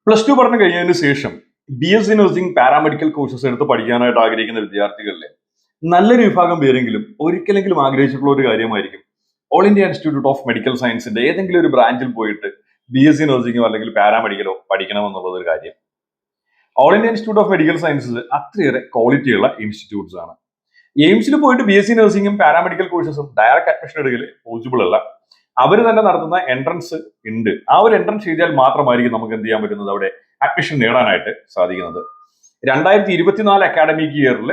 Plus two പഠനം കഴിഞ്ഞതിന് ശേഷം BSc നഴ്സിംഗ് പാരാമെഡിക്കൽ കോഴ്സസ് എടുത്ത് പഠിക്കാനായിട്ട് ആഗ്രഹിക്കുന്ന വിദ്യാർത്ഥികളിലെ നല്ലൊരു വിഭാഗം പേരെങ്കിലും ഒരിക്കലെങ്കിലും ആഗ്രഹിച്ചിട്ടുള്ള ഒരു കാര്യമായിരിക്കും all India Institute of Medical സയൻസിന്റെ ഏതെങ്കിലും ഒരു ബ്രാഞ്ചിൽ പോയിട്ട് BSc നഴ്സിംഗോ അല്ലെങ്കിൽ പാരാമെഡിക്കലോ പഠിക്കണമെന്നുള്ളത് ഒരു കാര്യം. All India Institute of medical sciences അത്രയേറെ ക്വാളിറ്റിയുള്ള ഇൻസ്റ്റിറ്റ്യൂട്ട്സ് ആണ്. എയിംസിൽ പോയിട്ട് BSc നഴ്സിംഗും പാരാമെഡിക്കൽ കോഴ്സസും ഡയറക്റ്റ് അഡ്മിഷൻ എടുക്കൽ പോസിബിൾ അല്ല. അവർ തന്നെ നടത്തുന്ന എൻട്രൻസ് ഉണ്ട്. ആ ഒരു എൻട്രൻസ് എഴുതിയാൽ മാത്രമായിരിക്കും നമുക്ക് എന്ത് ചെയ്യാൻ പറ്റുന്നത്, അവിടെ അഡ്മിഷൻ നേടാനായിട്ട് സാധിക്കുന്നത്. 2024 അക്കാഡമിക് ഇയറിൽ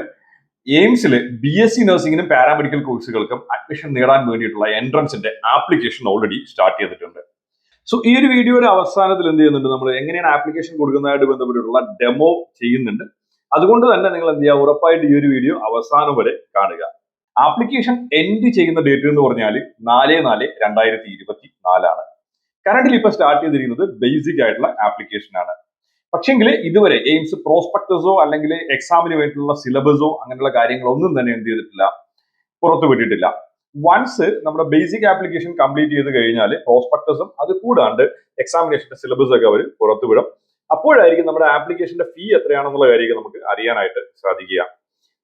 എയിംസിൽ BSc നഴ്സിംഗിനും പാരാമെഡിക്കൽ കോഴ്സുകൾക്കും അഡ്മിഷൻ നേടാൻ വേണ്ടിയിട്ടുള്ള എൻട്രൻസിന്റെ ആപ്ലിക്കേഷൻ ഓൾറെഡി സ്റ്റാർട്ട് ചെയ്തിട്ടുണ്ട്. സോ ഈ ഒരു വീഡിയോയുടെ അവസാനത്തിൽ എന്ത് ചെയ്യുന്നുണ്ട്, നമ്മൾ എങ്ങനെയാണ് ആപ്ലിക്കേഷൻ കൊടുക്കുന്നതായിട്ട് ബന്ധപ്പെട്ടിട്ടുള്ള ഡെമോ ചെയ്യുന്നുണ്ട്. അതുകൊണ്ട് തന്നെ നിങ്ങൾ എന്ത് ചെയ്യുക, ഉറപ്പായിട്ട് ഈ ഒരു വീഡിയോ അവസാനം വരെ കാണുക. ആപ്ലിക്കേഷൻ എൻഡ് ചെയ്യുന്ന ഡേറ്റ് എന്ന് പറഞ്ഞാൽ 4/4/2024 ആണ്. കറന്റിൽ ഇപ്പൊ സ്റ്റാർട്ട് ചെയ്തിരിക്കുന്നത് ബേസിക് ആയിട്ടുള്ള ആപ്ലിക്കേഷൻ ആണ്. പക്ഷെങ്കിൽ ഇതുവരെ എയിംസ് പ്രോസ്പെക്ടസോ അല്ലെങ്കിൽ എക്സാമിന് വേണ്ടിയിട്ടുള്ള സിലബസോ അങ്ങനെയുള്ള കാര്യങ്ങളൊന്നും തന്നെ എന്ത് ചെയ്തിട്ടില്ല, പുറത്തുവിട്ടിട്ടില്ല. വൺസ് നമ്മുടെ ബേസിക് ആപ്ലിക്കേഷൻ കംപ്ലീറ്റ് ചെയ്ത് കഴിഞ്ഞാൽ പ്രോസ്പെക്ടസും അത് കൂടാണ്ട് എക്സാമിനേഷന്റെ സിലബസ് ഒക്കെ അവർ പുറത്തുവിടും. അപ്പോഴായിരിക്കും നമ്മുടെ ആപ്ലിക്കേഷന്റെ ഫീ എത്രയാണെന്നുള്ള കാര്യം നമുക്ക് അറിയാനായിട്ട് സാധിക്കുക.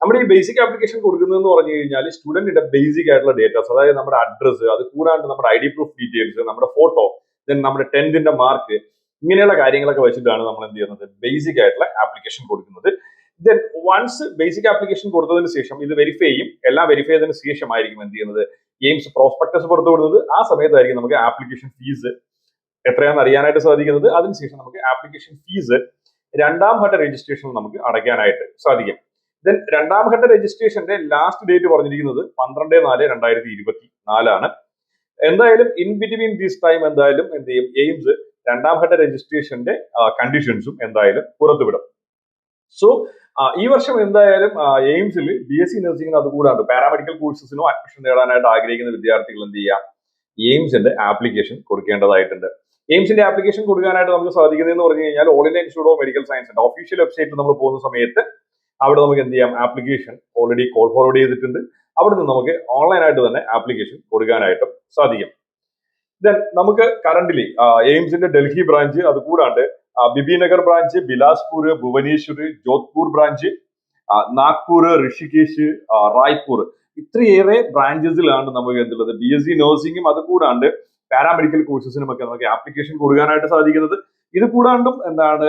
നമ്മുടെ ഈ ബേസിക് ആപ്ലിക്കേഷൻ കൊടുക്കുന്നതെന്ന് പറഞ്ഞു കഴിഞ്ഞാൽ സ്റ്റുഡന്റിന്റെ ബേസിക് ആയിട്ടുള്ള ഡേറ്റാസ്, അതായത് നമ്മുടെ അഡ്രസ്സ്, അത് കൂടാണ്ട് നമ്മുടെ ID പ്രൂഫ് ഡീറ്റെയിൽസ്, നമ്മുടെ ഫോട്ടോ, ദെൻ നമ്മുടെ 10th മാർക്ക്, ഇങ്ങനെയുള്ള കാര്യങ്ങളൊക്കെ വെച്ചിട്ടാണ് നമ്മൾ എന്ത് ചെയ്യുന്നത്, ബേസിക് ആയിട്ടുള്ള ആപ്ലിക്കേഷൻ കൊടുക്കുന്നത്. ദെൻ വൺസ് ബേസിക് ആപ്ലിക്കേഷൻ കൊടുത്തതിന് ശേഷം ഇത് വെരിഫൈ ചെയ്യും. എല്ലാം വെരിഫൈ ചെയ്തതിന് ശേഷമായിരിക്കും എന്ത് ചെയ്യുന്നത്, എയിംസ് പ്രോസ്പെക്ടസ് പുറത്തുവിടുന്നത്. ആ സമയത്തായിരിക്കും നമുക്ക് ആപ്ലിക്കേഷൻ ഫീസ് എത്രയാണെന്ന് അറിയാനായിട്ട് സാധിക്കുന്നത്. അതിനുശേഷം നമുക്ക് ആപ്ലിക്കേഷൻ ഫീസ് രണ്ടാം ഘട്ട രജിസ്ട്രേഷൻ നമുക്ക് അടയ്ക്കാനായിട്ട് സാധിക്കും. ദെൻ രണ്ടാം ഘട്ട രജിസ്ട്രേഷന്റെ ലാസ്റ്റ് ഡേറ്റ് പറഞ്ഞിരിക്കുന്നത് 12/4/2024 ആണ്. എന്തായാലും ഇൻ ബിറ്റ്വീൻ ദിസ് ടൈം എന്തായാലും എന്ത് ചെയ്യും, എയിംസ് രണ്ടാം ഘട്ട രജിസ്ട്രേഷന്റെ കണ്ടീഷൻസും എന്തായാലും പുറത്തുവിടും. സോ ഈ വർഷം എന്തായാലും എയിംസിൽ BSc നഴ്സിംഗിന് അതുകൂടാണ്ട് പാരാമെഡിക്കൽ കോഴ്സസിനോ അഡ്മിഷൻ നേടാനായിട്ട് ആഗ്രഹിക്കുന്ന വിദ്യാർത്ഥികൾ എന്ത് ചെയ്യാം, എയിംസിന്റെ ആപ്ലിക്കേഷൻ കൊടുക്കേണ്ടതായിട്ടുണ്ട്. എയിംസിന്റെ ആപ്ലിക്കേഷൻ കൊടുക്കാനായിട്ട് നമുക്ക് സാധിക്കുന്നതെന്ന് പറഞ്ഞു കഴിഞ്ഞാൽ all India Institute of Medical സയൻസിന്റെ ഒഫീഷ്യൽ വെബ്സൈറ്റിൽ നമ്മൾ പോകുന്ന സമയത്ത് അവിടെ നമുക്ക് എന്ത് ചെയ്യാം, ആപ്ലിക്കേഷൻ ഓൾറെഡി കോൾ ഫോർവേഡ് ചെയ്തിട്ടുണ്ട്. അവിടെ നിന്ന് നമുക്ക് ഓൺലൈനായിട്ട് തന്നെ ആപ്ലിക്കേഷൻ കൊടുക്കാനായിട്ടും സാധിക്കും. ദെൻ നമുക്ക് കറന്റ്ലി എയിംസിന്റെ ഡൽഹി ബ്രാഞ്ച്, അത് കൂടാണ്ട് ബിബിനഗർ ബ്രാഞ്ച്, ബിലാസ്പൂർ, ഭുവനേശ്വർ, ജോധ്പൂർ ബ്രാഞ്ച്, നാഗ്പൂർ, ഋഷികേശ്, റായ്പൂർ, ഇത്രയേറെ ബ്രാഞ്ചസിലാണ് നമുക്ക് എന്തുള്ളത് BSc നഴ്സിംഗും അത് കൂടാണ്ട് പാരാമെഡിക്കൽ കോഴ്സസിനും ഒക്കെ നമുക്ക് ആപ്ലിക്കേഷൻ കൊടുക്കാനായിട്ട് സാധിക്കുന്നത്. ഇത് കൂടാണ്ടും എന്താണ്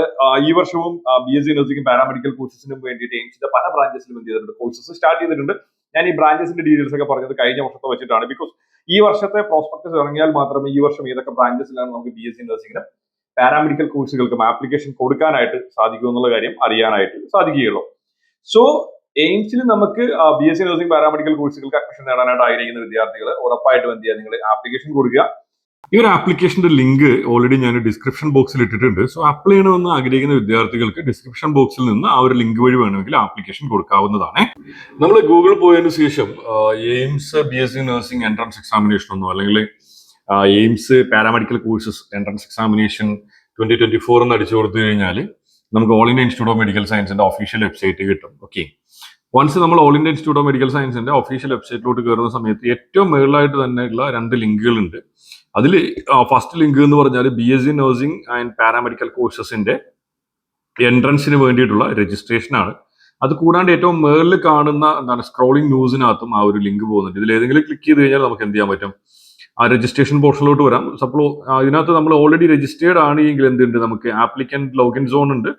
ഈ വർഷവും BSc നഴ്സിംഗും പാരാമെഡിക്കൽ കോഴ്സസിനും വേണ്ടിയിട്ട് എയിംസിന്റെ പല ബ്രാഞ്ചസിലും എന്ത് ചെയ്തിട്ടുണ്ട്, കോഴ്സസ് സ്റ്റാർട്ട് ചെയ്തിട്ടുണ്ട്. ഞാൻ ഈ ബ്രാഞ്ചസിന്റെ ഡീറ്റെയിൽസ് ഒക്കെ പറഞ്ഞത് കഴിഞ്ഞ വർഷത്തെ വെച്ചിട്ടാണ്. ബിക്കോസ് ഈ വർഷത്തെ പ്രോസ്പെക്ടസ് ഇറങ്ങിയാൽ മാത്രമേ ഈ വർഷം ഏതൊക്കെ ബ്രാഞ്ചസിലാണ് നമുക്ക് BSc നഴ്സിംഗിനും പാരാമെഡിക്കൽ കോഴ്സുകൾക്കും ആപ്ലിക്കേഷൻ കൊടുക്കാനായിട്ട് സാധിക്കും എന്നുള്ള കാര്യം അറിയാനായിട്ട് സാധിക്കുകയുള്ളൂ. സോ എയിംസിൽ നമുക്ക് BSc നഴ്സിംഗ് പാരാമെഡിക്കൽ കോഴ്സുകൾക്ക് അഡ്മിഷൻ നേടാനായിട്ട് ആഗ്രഹിക്കുന്ന വിദ്യാർത്ഥികൾ ഉറപ്പായിട്ടും എന്ത് ചെയ്യുക, നിങ്ങൾ ആപ്ലിക്കേഷൻ കൊടുക്കുക. ഈ ഒരു ആപ്ലിക്കേഷന്റെ ലിങ്ക് ഓൾറെഡി ഞാൻ ഡിസ്ക്രിപ്ഷൻ ബോക്സിൽ ഇട്ടിട്ടുണ്ട്. സോ അപ്ലൈ ചെയ്യണമെന്ന് ആഗ്രഹിക്കുന്ന വിദ്യാർത്ഥികൾക്ക് ഡിസ്ക്രിപ്ഷൻ ബോക്സിൽ നിന്ന് ആ ഒരു ലിങ്ക് വഴി വേണമെങ്കിൽ ആപ്ലിക്കേഷൻ കൊടുക്കാവുന്നതാണ്. നമ്മൾ ഗൂഗിൾ പോയതിനു ശേഷം AIIMS BSc nursing entrance examination ഒന്നോ അല്ലെങ്കിൽ AIIMS paramedical courses entrance examination 2024 എന്ന് അടിച്ചു കൊടുത്തു കഴിഞ്ഞാൽ നമുക്ക് All India Institute of Medical സയൻസിന്റെ ഒഫീഷ്യൽ വെബ്സൈറ്റ് കിട്ടും. ഓക്കെ, വൺസ് നമ്മൾ All India Institute of Medical സയൻസിന്റെ ഒഫീഷ്യൽ വെബ്സൈറ്റിലോട്ട് കയറുന്ന സമയത്ത് ഏറ്റവും മുകളിലായിട്ട് തന്നെയുള്ള 2 ലിങ്കുകളുണ്ട്. അതിൽ ഫസ്റ്റ് ലിങ്ക് എന്ന് പറഞ്ഞാൽ BSc നഴ്സിംഗ് ആൻഡ് പാരാമെഡിക്കൽ കോഴ്സസിന്റെ എൻട്രൻസിന് വേണ്ടിയിട്ടുള്ള രജിസ്ട്രേഷൻ ആണ്. അത് കൂടാണ്ട് ഏറ്റവും മുകളിൽ കാണുന്ന എന്താണ് സ്ക്രോളിംഗ് ന്യൂസിനകത്തും ആ ഒരു ലിങ്ക് പോകുന്നുണ്ട്. ഇതിൽ ഏതെങ്കിലും ക്ലിക്ക് ചെയ്ത് കഴിഞ്ഞാൽ നമുക്ക് എന്ത് ചെയ്യാൻ പറ്റും, ആ രജിസ്ട്രേഷൻ പോർഷനിലോട്ട് വരാം. സപ്പോസ് ഇതിനകത്ത് നമ്മൾ ഓൾറെഡി രജിസ്റ്റേർഡ് ആണെങ്കിൽ എന്തുണ്ട്, നമുക്ക് ആപ്ലിക്കന്റ് ലോഗിൻ സോൺ ഉണ്ട്.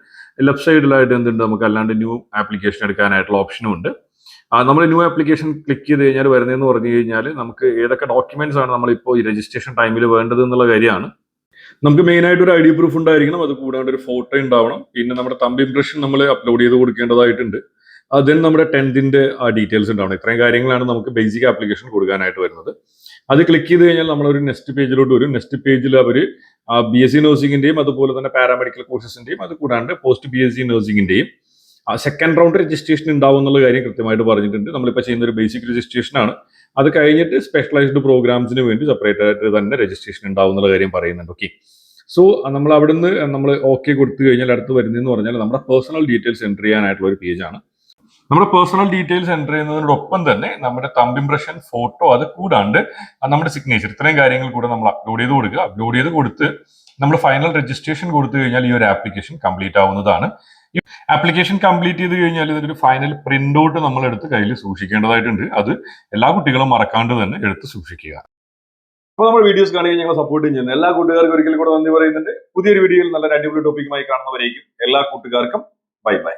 ലെഫ്റ്റ് സൈഡിലായിട്ട് എന്തുണ്ട്, നമുക്ക് അല്ലാണ്ട് ന്യൂ ആപ്ലിക്കേഷൻ എടുക്കാനായിട്ടുള്ള ഓപ്ഷനും ഉണ്ട്. നമ്മൾ ന്യൂ ആപ്ലിക്കേഷൻ ക്ലിക്ക് ചെയ്ത് കഴിഞ്ഞാൽ വരുന്നതെന്ന് പറഞ്ഞു കഴിഞ്ഞാൽ നമുക്ക് ഏതൊക്കെ ഡോക്യുമെന്റ്സ് ആണ് നമ്മളിപ്പോൾ ഈ രജിസ്ട്രേഷൻ ടൈമിൽ വേണ്ടത് എന്നുള്ള കാര്യമാണ്. നമുക്ക് മെയിൻ ആയിട്ട് ഒരു ID പ്രൂഫ് ഉണ്ടായിരിക്കണം, അത് കൂടാണ്ട് ഒരു ഫോട്ടോ ഉണ്ടാവണം, പിന്നെ നമ്മുടെ തമ്പ് ഇംപ്രഷൻ നമ്മൾ അപ്ലോഡ് ചെയ്ത് കൊടുക്കേണ്ടതായിട്ടുണ്ട്. അതിന് നമ്മുടെ 10th ഡീറ്റെയിൽസ് ഉണ്ടാവണം. ഇത്രയും കാര്യങ്ങളാണ് നമുക്ക് ബേസിക് ആപ്ലിക്കേഷൻ കൊടുക്കാനായിട്ട് വരുന്നത്. അത് ക്ലിക്ക് ചെയ്ത് കഴിഞ്ഞാൽ നമ്മളൊരു നെക്സ്റ്റ് പേജിലോട്ട് വരും. നെക്സ്റ്റ് പേജിൽ അവർ BSc നഴ്സിംഗിന്റെയും അതുപോലെ തന്നെ പാരാമെഡിക്കൽ കോഴ്സസിന്റെയും അത് കൂടാണ്ട് പോസ്റ്റ് BSc നഴ്സിംഗിന്റെയും സെക്കൻഡ് റൗണ്ട് രജിസ്ട്രേഷൻ ഉണ്ടാവും എന്നുള്ള കാര്യം കൃത്യമായിട്ട് പറഞ്ഞിട്ടുണ്ട്. നമ്മളിപ്പോൾ ചെയ്യുന്ന ഒരു ബേസിക് രജിസ്ട്രേഷൻ ആണ്. അത് കഴിഞ്ഞിട്ട് സ്പെഷ്യലൈസ്ഡ് പ്രോഗ്രാംസിന് വേണ്ടി സെപ്പറേറ്റ് ആയിട്ട് തന്നെ രജിസ്ട്രേഷൻ ഉണ്ടാവും എന്നുള്ള കാര്യം പറയുന്നുണ്ട്. ഓക്കെ, സോ നമ്മൾ അവിടുന്ന് നമ്മൾ ഓക്കെ കൊടുത്തു കഴിഞ്ഞാൽ അടുത്ത് വരുന്നതെന്ന് പറഞ്ഞാൽ നമ്മുടെ പേഴ്സണൽ ഡീറ്റെയിൽസ് എൻ്റർ ചെയ്യാനായിട്ടുള്ള ഒരു പേജാണ്. നമ്മുടെ പേഴ്സണൽ ഡീറ്റെയിൽസ് എൻ്റർ ചെയ്യുന്നതിനോടൊപ്പം തന്നെ നമ്മുടെ തമ്പ് ഇംപ്രഷൻ, ഫോട്ടോ, അത് കൂടാണ്ട് നമ്മുടെ സിഗ്നേച്ചർ, ഇത്രയും കാര്യങ്ങൾ കൂടെ നമ്മൾ അപ്ലോഡ് ചെയ്ത് കൊടുക്കുക. അപ്ലോഡ് ചെയ്ത് കൊടുത്ത് നമ്മൾ ഫൈനൽ രജിസ്ട്രേഷൻ കൊടുത്തു കഴിഞ്ഞാൽ ഈ ഒരു ആപ്ലിക്കേഷൻ കംപ്ലീറ്റ് ആവുന്നതാണ്. ഈ ആപ്ലിക്കേഷൻ കംപ്ലീറ്റ് ചെയ്ത് കഴിഞ്ഞാൽ ഇതിന്റെ ഒരു ഫൈനൽ പ്രിന്റ് ഔട്ട് നമ്മൾ എടുത്ത് കയ്യിൽ സൂക്ഷിക്കേണ്ടതായിട്ടുണ്ട്. അത് എല്ലാ കുട്ടികളും മറക്കാണ്ട് തന്നെ എടുത്ത് സൂക്ഷിക്കുക. അപ്പോൾ നമ്മൾ വീഡിയോസ് കാണുകയും ഞങ്ങൾ സപ്പോർട്ട് ചെയ്യുന്ന എല്ലാ കൂട്ടുകാർക്കും ഒരിക്കലും കൂടെ നന്ദി പറയുന്നുണ്ട്. പുതിയൊരു വീഡിയോയിൽ നല്ല അടിപൊളി ടോപ്പിക്കുമായി കാണുന്നവരേക്കും എല്ലാ കൂട്ടുകാർക്കും ബൈ ബൈ.